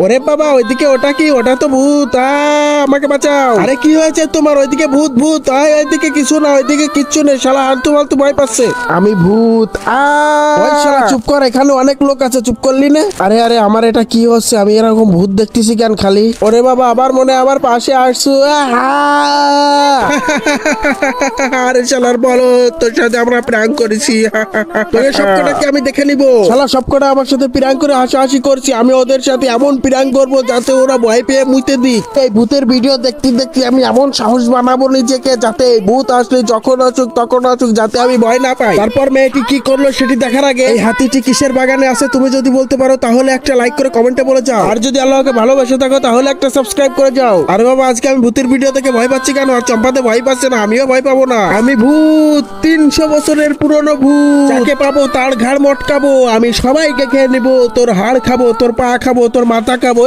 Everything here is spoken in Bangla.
ওরে বাবা ওইদিকে ওটা কি? ওটা তো ভূত। আমাকে বাঁচাও। আরে কি হয়েছে তোমার? ওইদিকে ভূত ভূত। ওইদিকে কিছু না, ওইদিকে কিচ্ছু নেই। শালা আলতু ফালতু ভয় পাচ্ছে। আমি ভূত। ওই শালা চুপ কর, এখানে অনেক লোক আছে, চুপ করলি না? আরে আরে আমার এটা কি হচ্ছে? আমি এরকম ভূত দেখতেছি কেন খালি? ওরে বাবা আবার মনে হয় আমার পাশে আসছো। আরে শালার বলো, তোর সাথে আমরা প্র্যাঙ্ক করেছি। তোকে সবকটাকে আমি দেখে নিব। শালা সবকটা আমার সাথে প্র্যাঙ্ক করে হাসাহাসি করছি। আমি ওদের সাথে এমন প্র্যাঙ্ক করবো যাতে ওরা ভয় পেয়ে মুইতে দিক। এই ভূতের ভিডিও দেখতে দেখতে আমি এমন সাহস বানাবো নিজেকে, যাতে এই ভূত আসলে যখন আসুক তখন আসুক, যাতে আমি ভয় না পাই। তারপর মেয়েটি কি করলো সেটি দেখার আগে, এই হাতিটি কিসের বাগানে আছে তুমি যদি বলতে পারো তাহলে একটা লাইক করে কমেন্টে বলে যাও। আর যদি আল্লাহকে ভালোবেসে থাকো তাহলে একটা সাবস্ক্রাইব করে যাও। আরে বাবা আজকে আমি ভূতের ভিডিও থেকে ভয় পাচ্ছি কেন? আর চম্পাতে ভয় পাচ্ছে না, আমিও ভয় পাবো না। আমি ভূত, 300 বছরের পুরনো ভূত। যাকে পাবো তার ঘাড় মটকাবো। আমি সবাইকে খেয়ে নিবো। তোর হাড় খাবো, তোর পা খাবো, তোর মাথা খাবো।